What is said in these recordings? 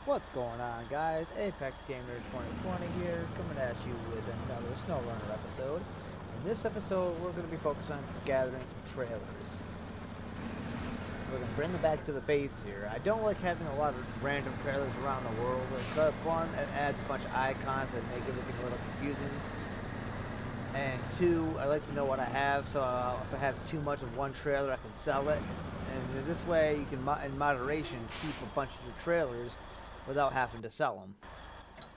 What's going on, guys? Apex Gamer 2020 here, coming at you with another SnowRunner episode. In this episode, we're going to be focused on gathering some trailers. We're going to bring them back to the base here. I don't like having a lot of random trailers around the world. It's kind of fun. It adds a bunch of icons that make everything a little confusing. And two, I like to know what I have, so if I have too much of one trailer, I can sell it. And this way, you can, in moderation, keep a bunch of your trailers without having to sell them.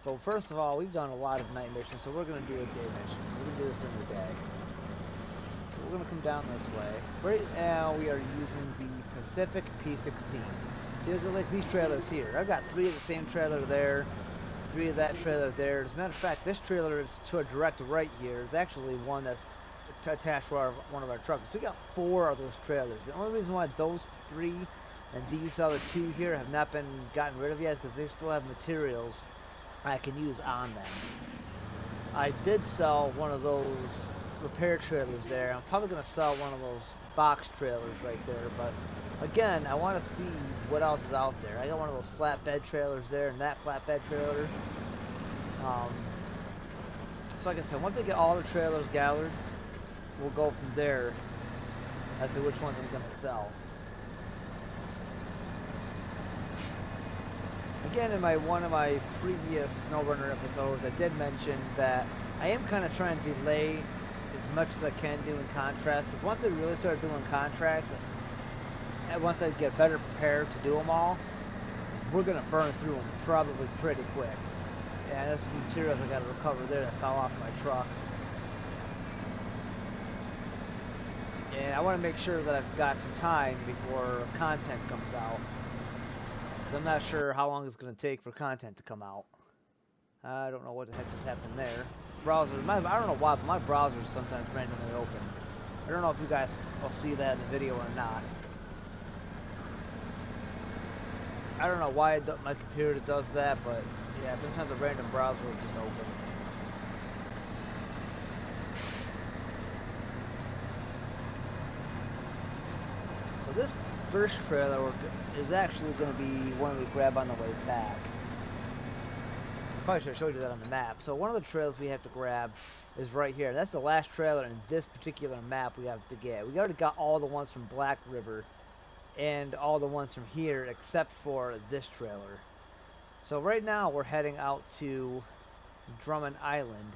But first of all, we've done a lot of night missions, so we're going to do a day mission. We're going to do this during the day. So we're going to come down this way. Right now, we are using the Pacific P-16. See, look like these trailers here. I've got 3 of the same trailer there, 3 of that trailer there. As a matter of fact, this trailer to a direct right here is actually one that's attached to one of our trucks. So we got 4 of those trailers. The only reason why those 3 and these other 2 here have not been gotten rid of yet is because they still have materials I can use on them. I did sell one of those repair trailers there. I'm probably going to sell one of those box trailers right there, but again, I want to see what else is out there. I got one of those flatbed trailers there and that flatbed trailer. So like I said, once I get all the trailers gathered, we'll go from there as to which ones I'm going to sell. Again, in one of my previous SnowRunner episodes, I did mention that I am kind of trying to delay as much as I can doing contracts, because once I really start doing contracts, and once I get better prepared to do them all, we're going to burn through them probably pretty quick. Yeah, there's some materials I got to recover there that fell off my truck. And I want to make sure that I've got some time before content comes out. I'm not sure how long it's going to take for content to come out. I don't know what the heck just happened there. Browser, I don't know why, but my browser is sometimes randomly open. I don't know if you guys will see that in the video or not. I don't know why my computer does that, but yeah, sometimes a random browser will just open. So this first trailer is actually going to be one we grab on the way back. Probably should have showed you that on the map. So one of the trailers we have to grab is right here. That's the last trailer in this particular map we have to get. We already got all the ones from Black River and all the ones from here except for this trailer. So right now we're heading out to Drummond Island,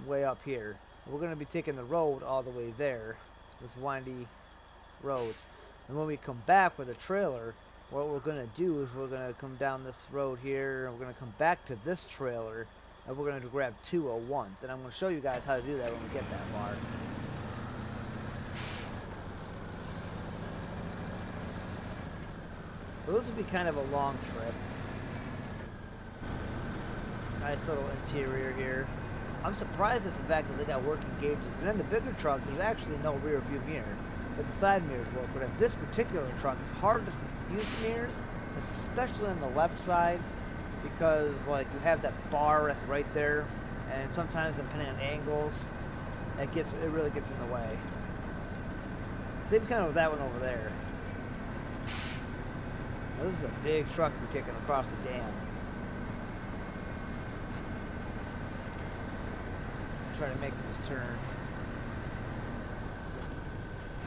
way up here. We're going to be taking the road all the way there, this windy road. And when we come back with a trailer, what we're going to do is we're going to come down this road here, and we're going to come back to this trailer, and we're going to grab 2 at once. And I'm going to show you guys how to do that when we get that far. So this will be kind of a long trip. Nice little interior here. I'm surprised at the fact that they got working gauges. And in the bigger trucks, there's actually no rear view mirror. But the side mirrors work. But in this particular truck, it's hard to use mirrors, especially on the left side, because like you have that bar that's right there, and sometimes depending on angles, it really gets in the way. Same kind of with that one over there. Now, this is a big truck we're taking across the dam. Try to make this turn.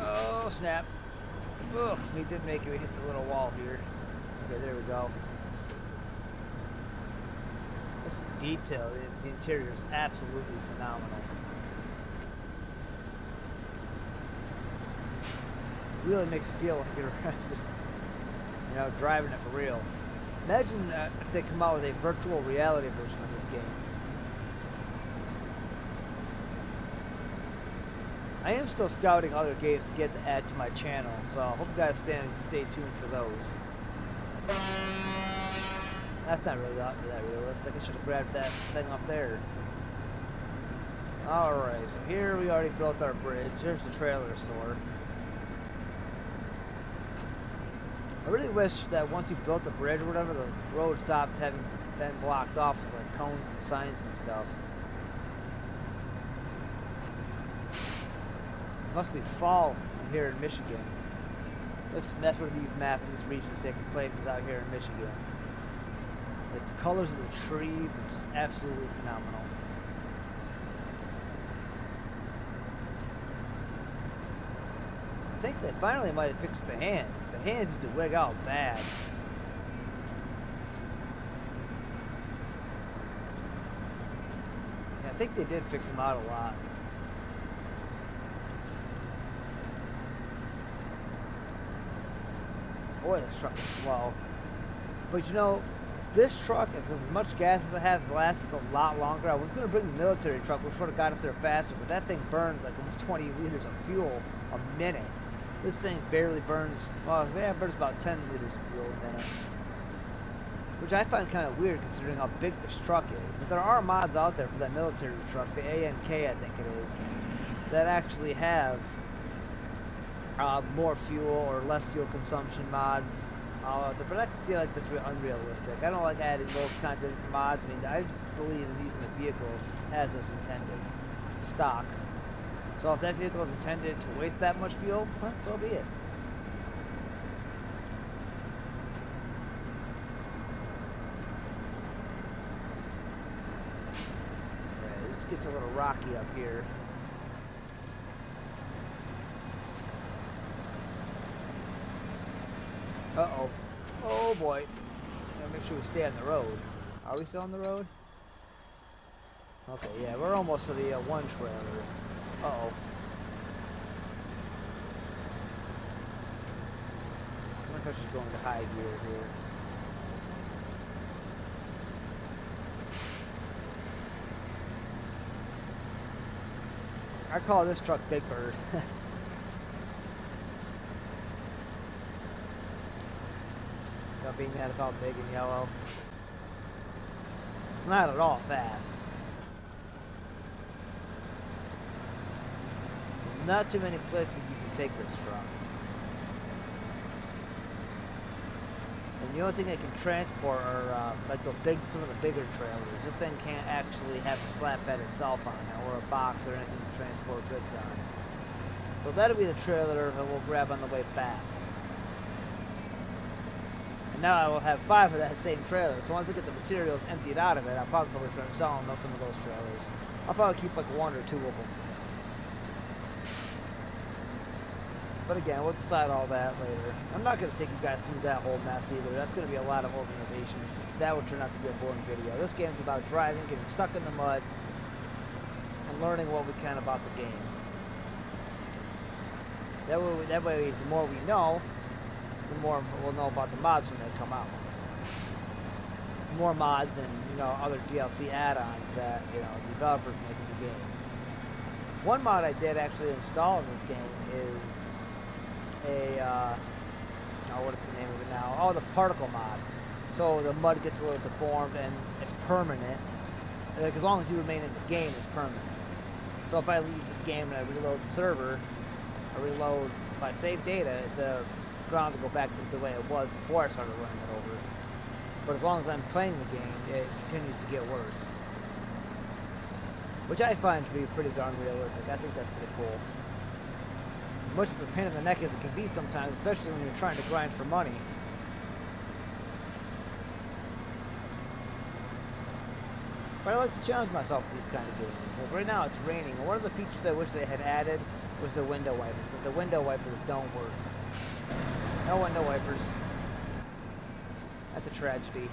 Oh, snap. Ugh, we did make it. We hit the little wall here. Okay, there we go. Just the detail. The interior is absolutely phenomenal. It really makes you feel like you're just, driving it for real. Imagine if they come out with a virtual reality version of this game. I am still scouting other games to get to add to my channel, so I hope you guys stay tuned for those. That's not really that realistic. I should have grabbed that thing up there. Alright, so here we already built our bridge. Here's the trailer store. I really wish that once you built the bridge or whatever, the road stopped having been blocked off with like cones and signs and stuff. It must be fall here in Michigan. That's where these regions taking place, is out here in Michigan. The colors of the trees are just absolutely phenomenal. I think they finally might have fixed the hands. The hands used to wig out bad. Yeah, I think they did fix them out a lot. Boy, this truck is slow. But you know, this truck, as much gas as it has, lasts a lot longer. I was going to bring the military truck, which would have got us there faster, but that thing burns like almost 20 liters of fuel a minute. This thing barely burns, well, yeah, it burns about 10 liters of fuel a minute. Which I find kind of weird considering how big this truck is. But there are mods out there for that military truck, the ANK I think it is, that actually have more fuel or less fuel consumption mods. But I feel like that's unrealistic. I don't like adding those kind of mods. I mean, I believe in using the vehicles as it's intended, stock. So if that vehicle is intended to waste that much fuel, well, so be it. Yeah, this gets a little rocky up here. Uh-oh. Oh boy. Gotta make sure we stay on the road. Are we still on the road? Okay, yeah, we're almost to the one trailer. Uh-oh. I wonder if I should go into high gear here. I call this truck Big Bird. Being that it's all big and yellow. It's not at all fast. There's not too many places you can take this truck. And the only thing it can transport are like some of the bigger trailers. This thing can't actually have a flatbed itself on it, or a box or anything to transport goods on. So that'll be the trailer that we'll grab on the way back. Now I will have 5 of that same trailer, so once I get the materials emptied out of it, I'll probably start selling some of those trailers. I'll probably keep like 1 or 2 of them. But again, we'll decide all that later. I'm not going to take you guys through that whole map either. That's going to be a lot of organizations. That would turn out to be a boring video. This game's about driving, getting stuck in the mud, and learning what we can about the game. That way, the more we know, the more we'll know about the mods when they come out. More mods and, you know, other DLC add-ons that, you know, developers make in the game. One mod I did actually install in this game is what is the name of it now? Oh, the particle mod. So the mud gets a little deformed and it's permanent. Like, as long as you remain in the game, it's permanent. So if I leave this game and I reload the server, I reload my save data, the ground to go back to the way it was before I started running it over. But as long as I'm playing the game, it continues to get worse. Which I find to be pretty darn realistic. I think that's pretty cool. As much of a pain in the neck as it can be sometimes, especially when you're trying to grind for money. But I like to challenge myself with these kind of games. Like right now it's raining, and one of the features I wish they had added was the window wipers, but the window wipers don't work. No window wipers. That's a tragedy.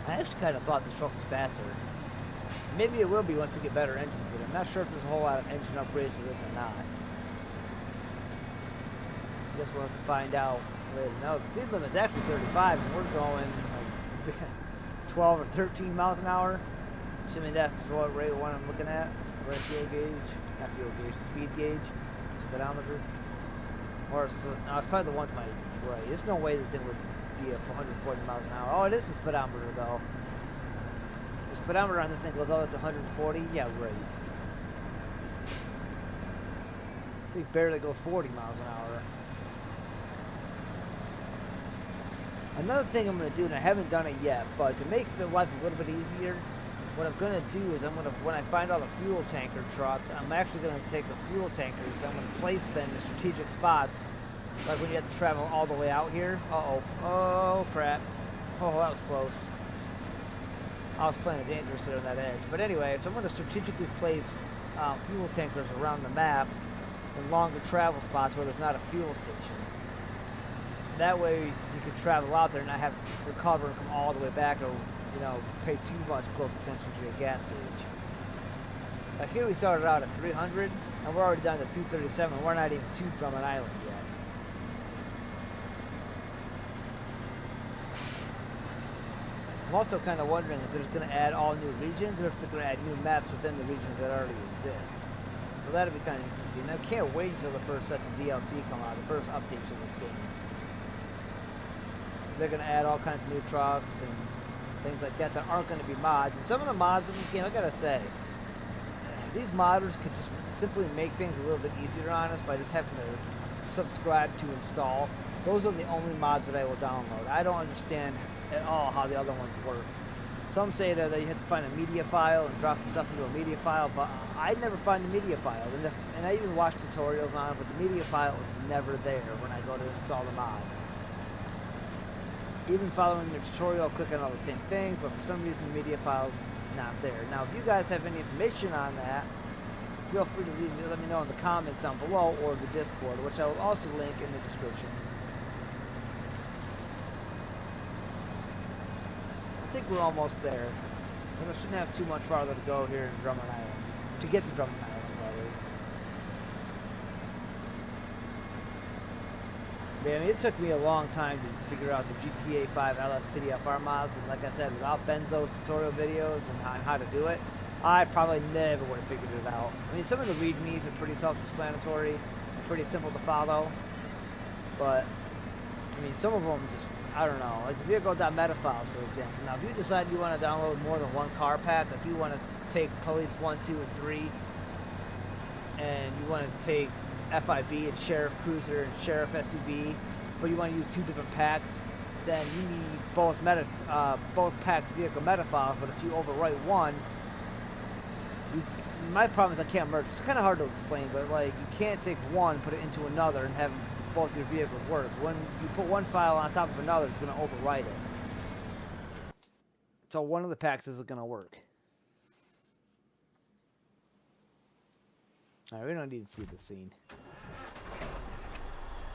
I actually kind of thought this truck was faster. Maybe it will be once we get better engines in it. I'm not sure if there's a whole lot of engine upgrades to this or not. I guess we'll have to find out later. No, the speed limit is actually 35 and we're going like 12 or 13 miles an hour. Assuming that's what rate one I'm looking at. Right, fuel gauge. Not fuel gauge, the speed gauge. Speedometer. Or no, it's probably the one to my right. There's no way this thing would be at 140 miles an hour. Oh, it is the speedometer though. The speedometer on this thing goes all the way to 140. Yeah, right. I think barely goes 40 miles an hour. Another thing I'm going to do, and I haven't done it yet, but to make the life a little bit easier, what I'm gonna do is when I find all the fuel tanker trucks, I'm actually gonna take some fuel tankers. I'm gonna place them in strategic spots, like when you have to travel all the way out here. Oh crap! Oh, that was close. I was playing a dangerous there on that edge. But anyway, so I'm gonna strategically place fuel tankers around the map in longer travel spots where there's not a fuel station. That way you can travel out there and not have to recover and come all the way back, or pay too much close attention to your gas gauge. Like here we started out at 300 and we're already down to 237. We're not even to Drummond Island yet. I'm also kind of wondering if they're going to add all new regions or if they're going to add new maps within the regions that already exist. So that'll be kind of interesting. I can't wait until the first sets of DLC come out, the first updates of this game. They're going to add all kinds of new trucks and things like that that aren't going to be mods. And some of the mods in this game, I gotta say, these modders could just simply make things a little bit easier on us by just having to subscribe to install. Those are the only mods that I will download. I don't understand at all how the other ones work. Some say that you have to find a media file and drop some stuff into a media file, but I never find the media file. And I even watch tutorials on it, but the media file is never there when I go to install the mod. Even following the tutorial, clicking on all the same things, but for some reason the media file's not there. Now, if you guys have any information on that, feel free to let me know in the comments down below, or the Discord, which I will also link in the description. I think we're almost there. We shouldn't have too much farther to go here in Drummond Island. To get to Drummond Island, that is. Man, it took me a long time to figure out the GTA 5 LSPDFR mods, and like I said, without Benzo's tutorial videos and how to do it, I probably never would have figured it out. I mean, some of the readmes are pretty self-explanatory and pretty simple to follow, but I mean, some of them just, I don't know, like the vehicle.meta files, for example. Now, if you decide you want to download more than one car pack, like you want to take Police 1, 2, and 3, and you want to take FIB and Sheriff Cruiser and Sheriff SUV, but you want to use two different packs, then you need both packs vehicle meta files. But if you overwrite one, my problem is I can't merge. It's kind of hard to explain, but like you can't take one, put it into another, and have both your vehicles work. When you put one file on top of another, it's going to overwrite it. So one of the packs isn't going to work. Alright, we don't need to see the scene.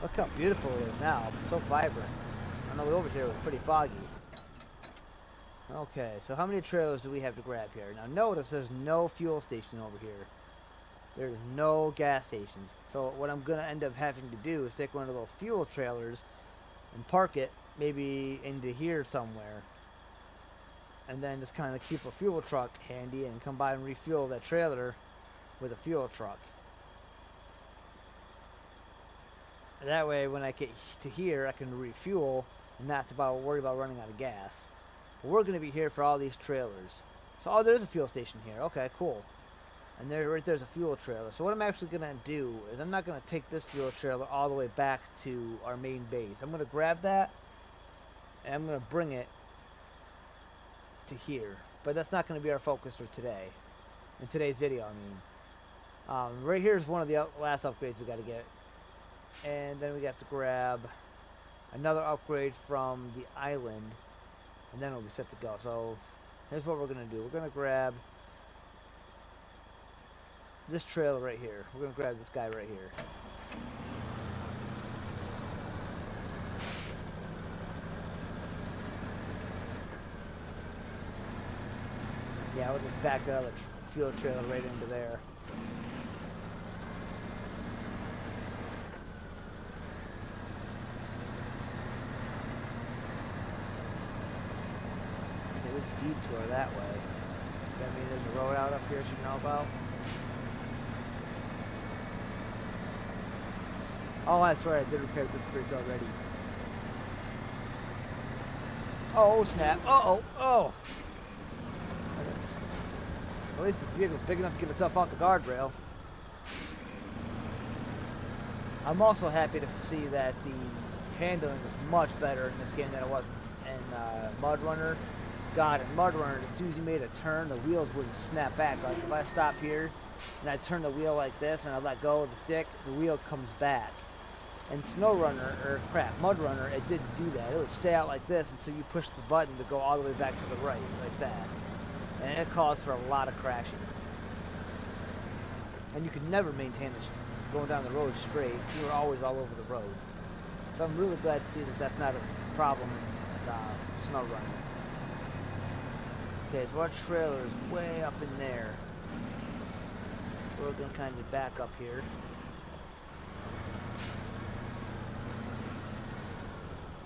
Look how beautiful it is now. It's so vibrant. I know over here it was pretty foggy. Okay, so how many trailers do we have to grab here? Now notice there's no fuel station over here. There's no gas stations. So what I'm going to end up having to do is take one of those fuel trailers and park it maybe into here somewhere. And then just kind of keep a fuel truck handy and come by and refuel that trailer with a fuel truck. That way when I get to here I can refuel and not to worry about running out of gas. But we're going to be here for all these trailers. So, oh, there's a fuel station here. Okay, cool. And right there's a fuel trailer. So what I'm actually going to do is I'm not going to take this fuel trailer all the way back to our main base. I'm going to grab that and I'm going to bring it to here. But that's not going to be our focus for today. In today's video, I mean. Right here is one of the last upgrades we got to get. And then we got to grab another upgrade from the island. And then we'll be set to go. So here's what we're going to do. We're going to grab this trailer right here. We're going to grab this guy right here. Yeah, we'll just back that other fuel trailer right into there. Okay, there's a detour that way. I mean, there's a road out up here you should know about. Oh, that's right, I did repair this bridge already. Oh, snap. Uh-oh. Oh! At least this vehicle's big enough to get itself off the guardrail. I'm also happy to see that the handling is much better in this game than it was in Mud Runner. God, in Mud Runner, as soon as you made a turn, the wheels wouldn't snap back. Like if I stop here and I turn the wheel like this and I let go of the stick, the wheel comes back. And Mud Runner, it didn't do that. It would stay out like this until you push the button to go all the way back to the right, like that. And it caused for a lot of crashing. And you could never maintain this going down the road straight. You were always all over the road. So I'm really glad to see that that's not a problem in Snow Runner. Okay, so our trailer is way up in there. We're going to kind of back up here.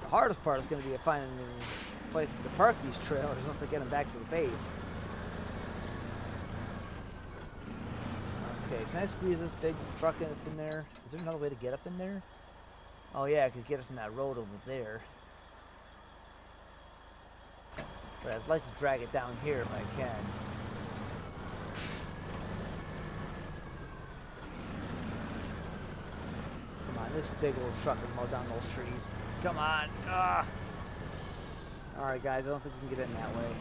The hardest part is going to be finding places to park these trailers once I get them back to the base. Okay, can I squeeze this big truck up in there? Is there another way to get up in there? Oh yeah, I could get it from that road over there. But I'd like to drag it down here if I can. Come on, this big old truck will mow down those trees. Come on! Ah! Alright guys, I don't think we can get in that way.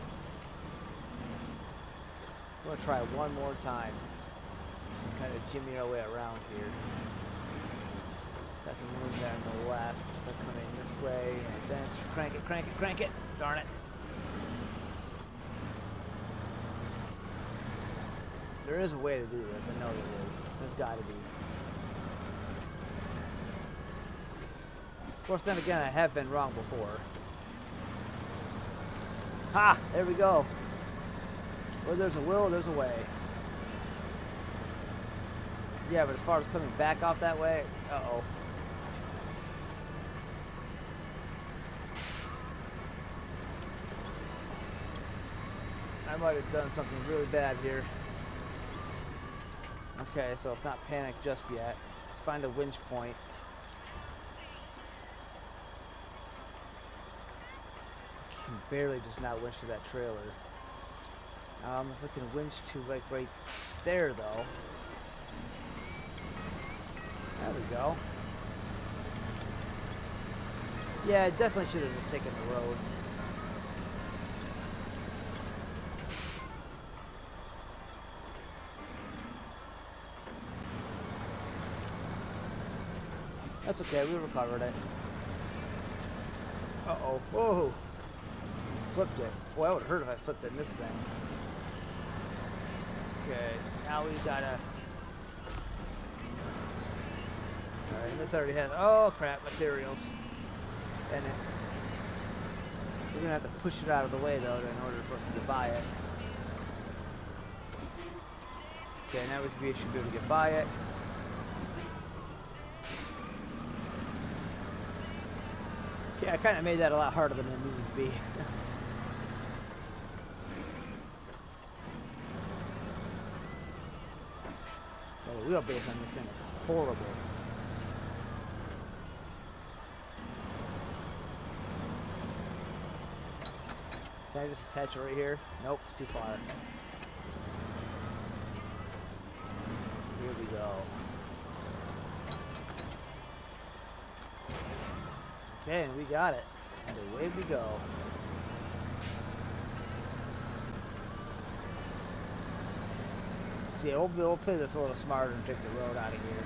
I'm gonna try one more time. Kind of jimmy our way around here. Got some room there on the left. So I come in this way, and then crank it, crank it, crank it! Darn it! There is a way to do this, I know there is. There's gotta be. Of course, then again, I have been wrong before. Ha! There we go! Where there's a will, there's a way. Yeah, but as far as coming back out that way, uh-oh. I might have done something really bad here. Okay, so let's not panic just yet. Let's find a winch point. I can barely just not winch to that trailer. If I can winch to like right there though. There we go. Yeah, I definitely should have just taken the road. That's okay, we recovered it. Uh-oh. Whoa! Flipped it. Boy, I would have hurt if I flipped it in this thing. Okay, so now we gotta... Alright, this already has... Oh, crap, materials. And it... We're gonna have to push it out of the way, though, in order for us to get by it. Okay, now we should be able to get by it. Yeah, I kind of made that a lot harder than it needed to be. Well, the wheelbase on this thing is horrible. Can I just attach it right here? Nope, it's too far. Here we go. Okay, and we got it. And away we go. So yeah, we'll play this a little smarter and take the road out of here.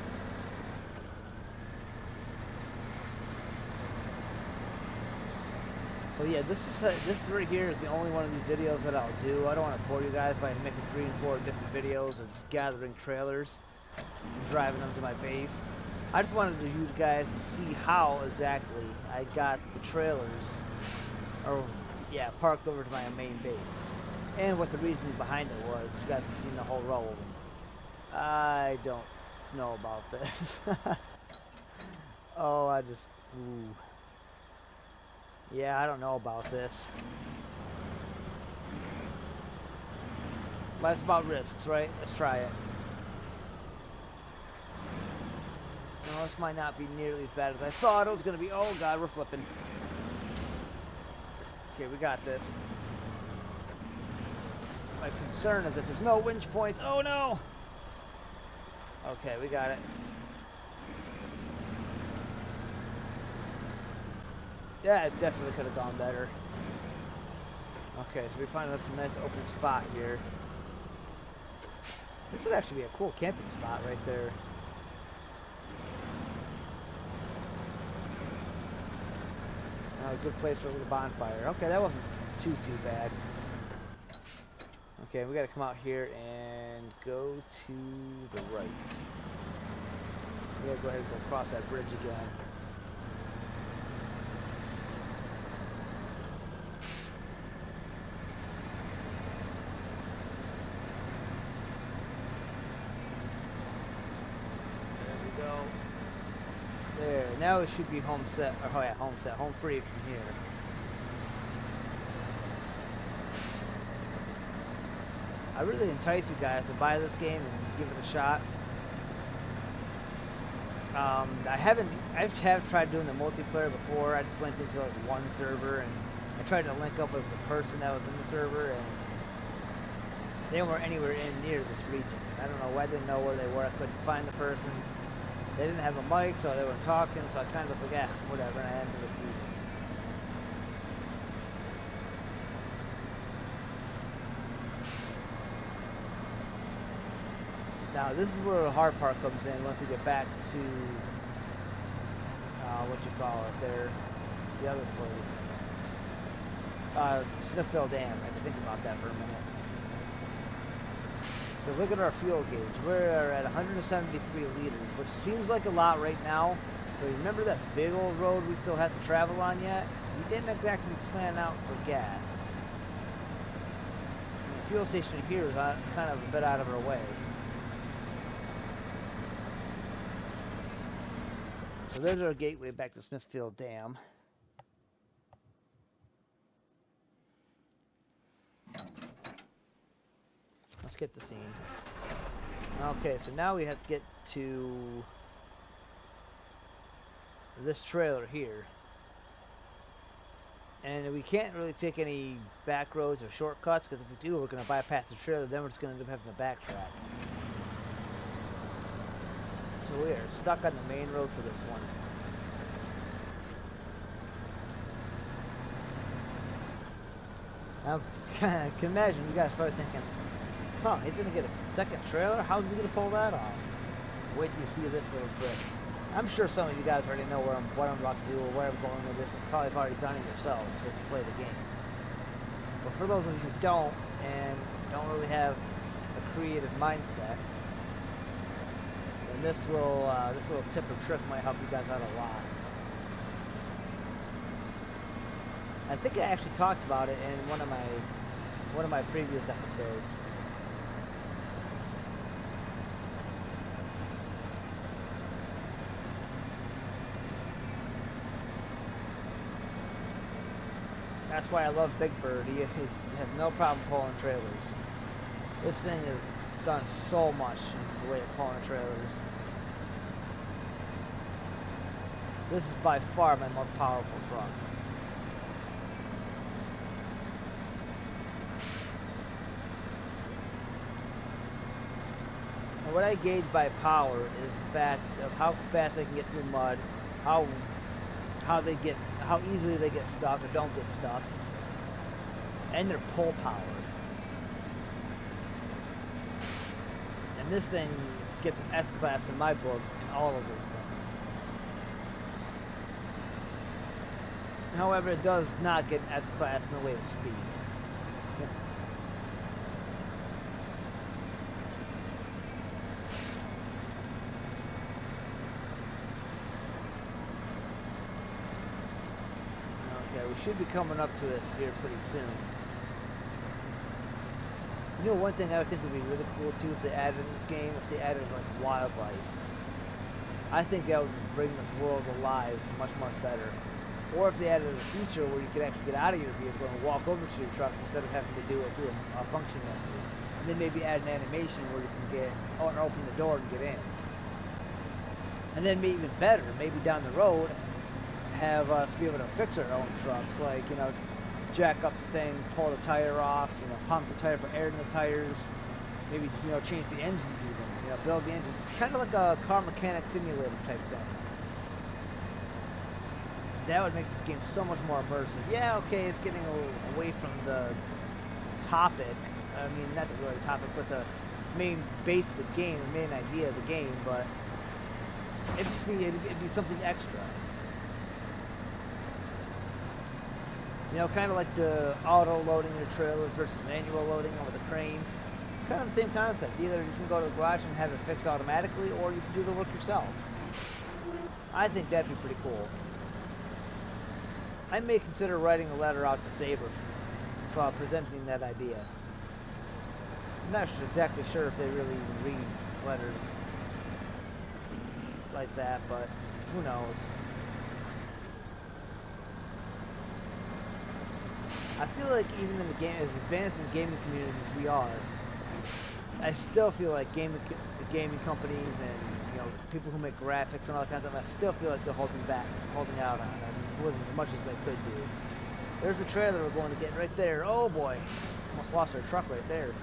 So yeah, this right here is the only one of these videos that I'll do. I don't want to bore you guys by making 3 and 4 different videos of just gathering trailers and driving them to my base. I just wanted you guys to see how exactly I got the trailers, or yeah, parked over to my main base, and what the reasoning behind it was. You guys have seen the whole row of them. I don't know about this. Oh, ooh. Yeah, I don't know about this. Life's about risks, right? Let's try it. No, this might not be nearly as bad as I thought it was going to be. Oh god, we're flipping. Okay, we got this. My concern is that there's no winch points. Oh no! Okay, we got it. Yeah, it definitely could have gone better. Okay, so we find us a nice open spot here. This would actually be a cool camping spot right there. A good place for a little bonfire. Okay, that wasn't too bad. Okay, we gotta come out here and go to the right. We gotta go ahead and go across that bridge again. There we go. There, now it should be home set. Oh yeah, home set, home free from here. I really entice you guys to buy this game and give it a shot. I have tried doing the multiplayer before. I just went into like one server and I tried to link up with the person that was in the server, and they weren't anywhere in near this region. I don't know. I didn't know where they were. I couldn't find the person. They didn't have a mic, so they weren't talking. So I kind of forgot whatever, and I ended up leaving. Now this is where the hard part comes in once we get back to what you call it there, the other place, Smithville Dam. I had to think about that for a minute. But look at our fuel gauge. We're at 173 liters, which seems like a lot right now. But remember that big old road we still have to travel on yet? We didn't exactly plan out for gas. And the fuel station here is kind of a bit out of our way. So there's our gateway back to Smithfield Dam. Let's get the scene. Okay, so now we have to get to this trailer here. And we can't really take any back roads or shortcuts, because if we do, we're going to bypass the trailer, then we're just going to end up having to backtrack. So we are stuck on the main road for this one. I can imagine you guys probably thinking, huh, he's going to get a second trailer? How's he going to pull that off? Wait till you see this little trick. I'm sure some of you guys already know what I'm about to do or where I'm going with this, and probably have already done it yourselves since you play the game. But for those of you who don't, and don't really have a creative mindset, and this little tip or trick might help you guys out a lot. I think I actually talked about it in one of my previous episodes. That's why I love Big Bird. He has no problem pulling trailers. This thing has done so much in the way of pulling trailers. This is by far my most powerful truck. And what I gauge by power is the fact of how fast they can get through mud, how easily they get stuck or don't get stuck, and their pull power. And this thing gets an S-class in my book in all of those things. However, it does not get an S-class in the way of speed. We should be coming up to it here pretty soon. You know, one thing I would think would be really cool too if they added in this game, if they added like wildlife. I think that would just bring this world alive much better. Or if they added a feature where you could actually get out of your vehicle and walk over to your truck instead of having to do it through a function menu. And then maybe add an animation where you can get, or open the door and get in. And then maybe even better, maybe down the road, have us be able to fix our own trucks, like, you know, jack up the thing, pull the tire off, you know, pump the tire, put air in the tires, maybe, you know, change the engines even, you know, build the engines, kind of like a car mechanic simulator type thing. That would make this game so much more immersive. Yeah, okay, it's getting a little away from the topic. I mean, not the really topic, but the main base of the game, the main idea of the game, but it'd be something extra. You know, kind of like the auto loading your trailers versus manual loading over the crane. Kind of the same concept. Either you can go to the garage and have it fixed automatically, or you can do the work yourself. I think that'd be pretty cool. I may consider writing a letter out to Sabre for presenting that idea. I'm not exactly sure if they really even read letters like that, but who knows. I feel like even in the game, as advanced in the gaming community as we are, I still feel like gaming companies and, you know, people who make graphics and all that kind of stuff, I still feel like they're holding out on it as much as they could do. There's the trailer we're going to get right there. Oh boy, almost lost our truck right there.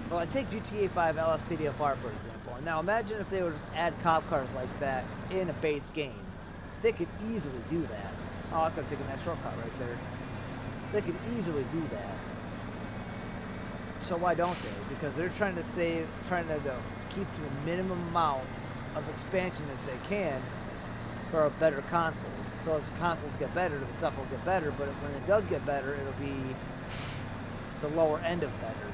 Well, I take GTA 5 LSPDFR for example. Now imagine if they would just add cop cars like that in a base game. They could easily do that. Oh, I could have taken that shortcut right there. They could easily do that. So why don't they? Because they're trying to keep to the minimum amount of expansion as they can for better consoles. So as the consoles get better, the stuff will get better, but when it does get better, it'll be the lower end of better.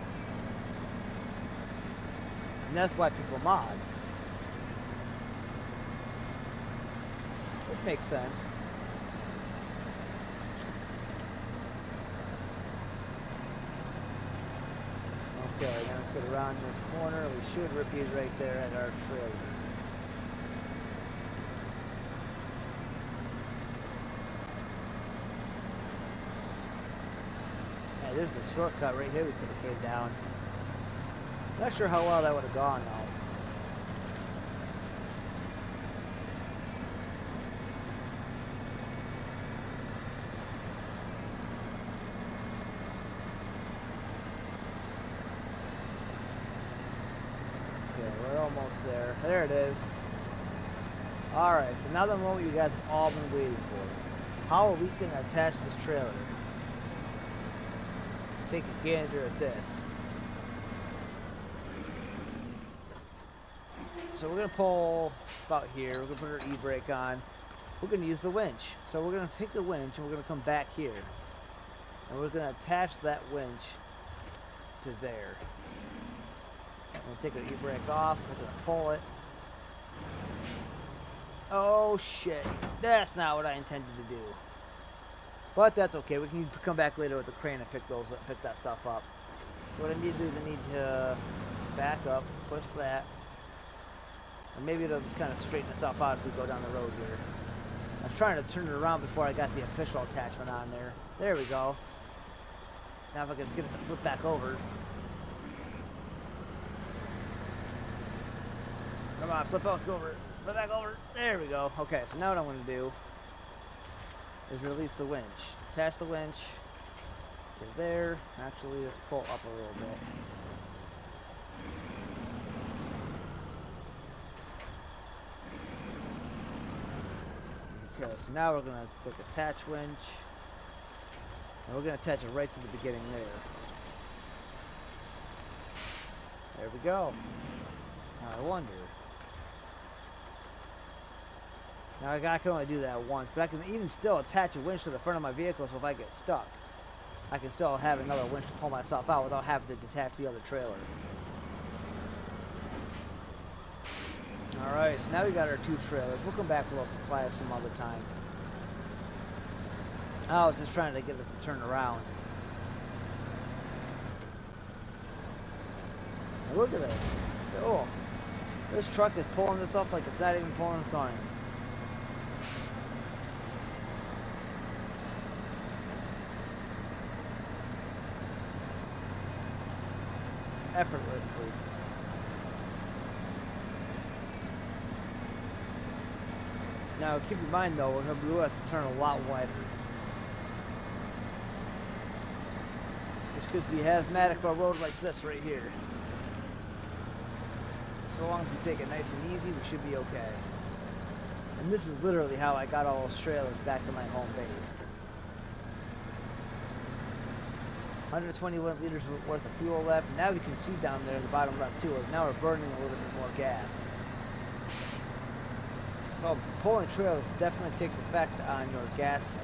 And that's why people mod. Which makes sense. Okay, now let's get around this corner. We should repeat right there at our trailer. Hey, there's the shortcut right here we could have came down. Not sure how well that would have gone though. We're almost there. There it is. Alright, so now the moment you guys have all been waiting for. How are we going to attach this trailer? Take a gander at this. So we're going to pull about here. We're going to put our e-brake on. We're going to use the winch. So we're going to take the winch and we're going to come back here. And we're going to attach that winch to there. I'm going to take our e-brake off, we're going to pull it. Oh shit, that's not what I intended to do. But that's okay, we can come back later with the crane and pick that stuff up. So what I need to do is I need to back up, push that. And maybe it'll just kind of straighten itself out as we go down the road here. I was trying to turn it around before I got the official attachment on there. There we go. Now if I can just get it to flip back over. Come on, flip back over. Flip back over. There we go. Okay, so now what I'm going to do is release the winch. Attach the winch to there. Actually, let's pull up a little bit. Okay, so now we're going to click attach winch. And we're going to attach it right to the beginning there. There we go. Now I wonder. Now I can only do that once, but I can even still attach a winch to the front of my vehicle, so if I get stuck, I can still have another winch to pull myself out without having to detach the other trailer. Alright, so now we got our two trailers. We'll come back for a little supply some other time. I was just trying to get it to turn around. Now look at this. Oh, this truck is pulling this up like it's not even pulling its on. Effortlessly. Now keep in mind though, we're going to have to turn a lot wider. Which could be asthmatic for a road like this right here. So long as we take it nice and easy, we should be okay. And this is literally how I got all those trailers back to my home base. 121 liters worth of fuel left. Now you can see down there in the bottom left too. Now we're burning a little bit more gas. So pulling trailers definitely takes effect on your gas tank.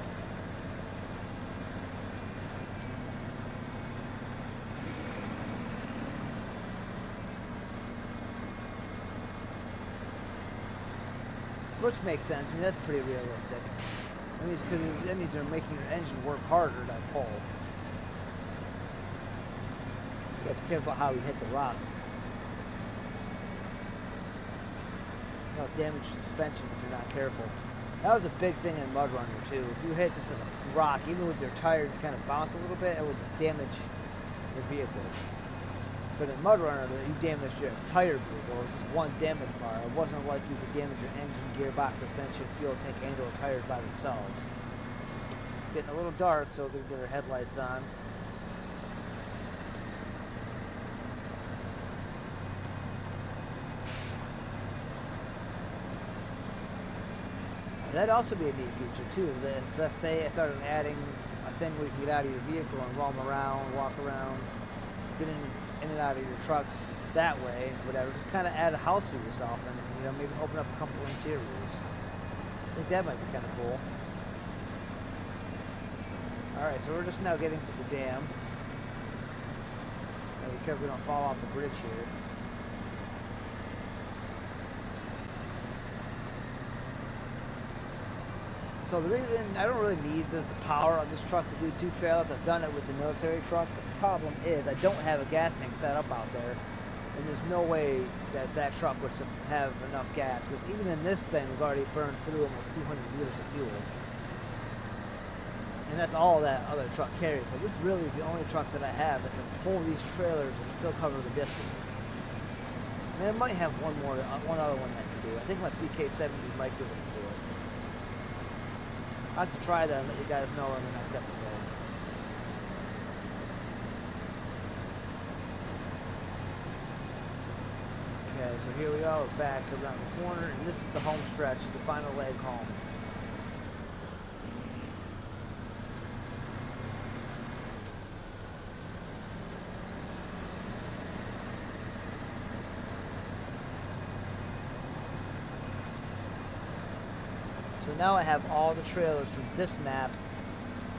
Which makes sense. I mean, that's pretty realistic. That means they're making your engine work harder to pull. You have to be careful how you hit the rocks. You'll damage your suspension if you're not careful. That was a big thing in Mud Runner too. If you hit just a rock, even with your tire to kind of bounce a little bit, it would damage your vehicle. But in Mud Runner, you damaged your tire bleed. It was just one damage bar. It wasn't like you could damage your engine, gearbox, suspension, fuel tank, and or tires by themselves. It's getting a little dark, so we're going to get our headlights on. That'd also be a neat feature too, is if they started adding a thing where you can get out of your vehicle and roam around, walk around, get in and out of your trucks that way, whatever. Just kind of add a house for yourself and, you know, maybe open up a couple interiors. I think that might be kind of cool. Alright, so we're just now getting to the dam. Now be careful we don't fall off the bridge here. So the reason I don't really need the power on this truck to do 2 trailers, I've done it with the military truck, but the problem is I don't have a gas tank set up out there, and there's no way that that truck would have enough gas. Because even in this thing, we've already burned through almost 200 liters of fuel. And that's all that other truck carries. So this really is the only truck that I have that can pull these trailers and still cover the distance. And I might have one other one that can do it. I think my CK70 might be able to do it. I'll have to try that and let you guys know in the next episode. Okay, so here we are, we're back around the corner, and this is the home stretch, the final leg home. So now I have all the trailers from this map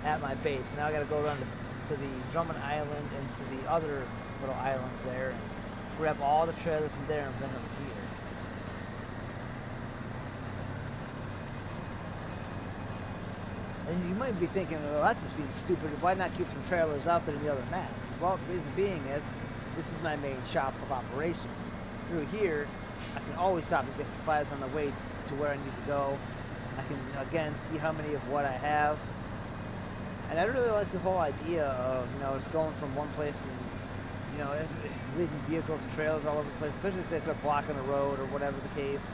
at my base. Now I gotta go around to the Drummond Island and to the other little island there and grab all the trailers from there and bring them here. And you might be thinking, well, that just seems stupid. Why not keep some trailers out there in the other maps? Well, the reason being is this is my main shop of operations. Through here, I can always stop and get supplies on the way to where I need to go. I can, again, see how many of what I have. And I really like the whole idea of, you know, just going from one place and, you know, leaving vehicles and trailers all over the place, especially if they start blocking the road or whatever the case.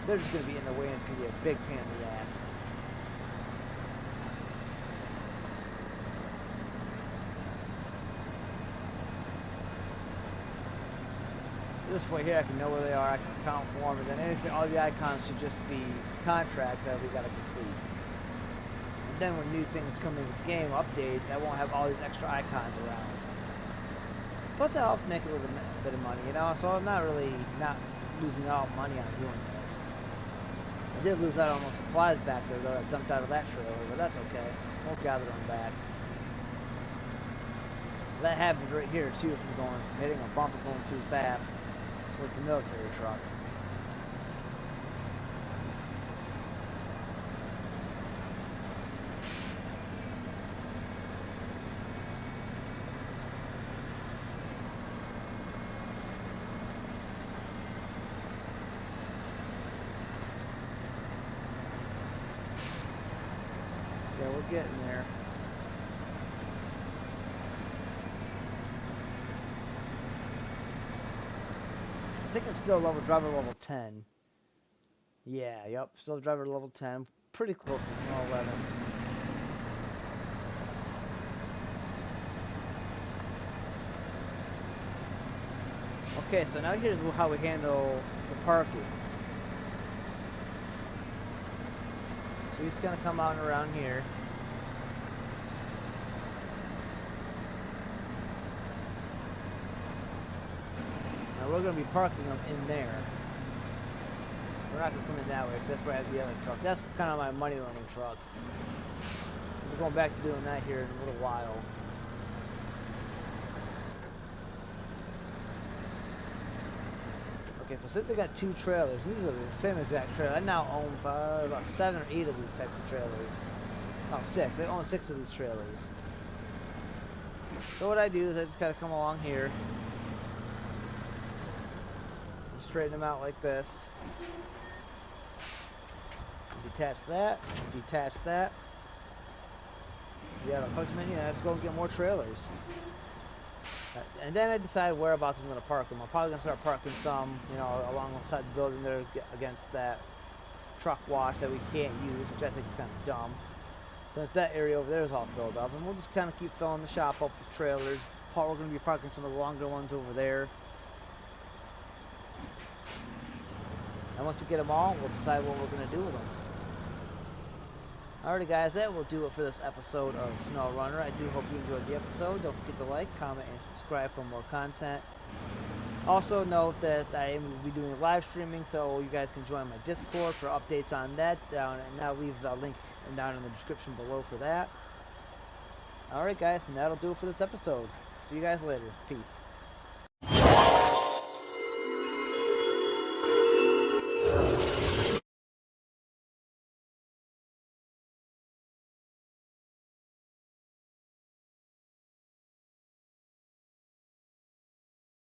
They're just going to be in the way and it's going to be a big pain in the ass. This way here I can know where they are, I can account for them, and then anything, all the icons should just be contracts that we gotta complete. And then when new things come into the game, updates, I won't have all these extra icons around. Plus I'll make a little bit of money, you know, so I'm not really losing out money on doing this. I did lose out on those supplies back there though, I dumped out of that trailer, but that's okay. We'll gather them back. That happens right here too if I'm hitting a bump and going too fast with the military truck. Yeah, we're getting there. I think I'm still driver level 10. Yeah, yep, still driver level 10. Pretty close to 11. Okay, so now here's how we handle the parking. So he's gonna come out and around here. Now we're gonna be parking them in there. We're not gonna come in that way, because that's where I have the other truck. That's kind of my money running truck. We're going back to doing that here in a little while. Okay, so since they got 2 trailers, these are the same exact trailer. I now own about 7 or 8 of these types of trailers. Oh, 6. I own 6 of these trailers. So what I do is I just gotta come along here and straighten them out like this. Detach that, detach that. Yeah, the function menu, let's go and get more trailers. And then I decide whereabouts I'm going to park them. I'm probably going to start parking some, you know, alongside the building there against that truck wash that we can't use, which I think is kind of dumb. Since that area over there is all filled up, and we'll just kind of keep filling the shop up with trailers. We're going to be parking some of the longer ones over there. And once we get them all, we'll decide what we're going to do with them. Alrighty guys, that will do it for this episode of Snow Runner. I do hope you enjoyed the episode. Don't forget to like, comment, and subscribe for more content. Also note that I am going to be doing live streaming, so you guys can join my Discord for updates on that. And I'll leave the link down in the description below for that. Alright guys, and that'll do it for this episode. See you guys later. Peace.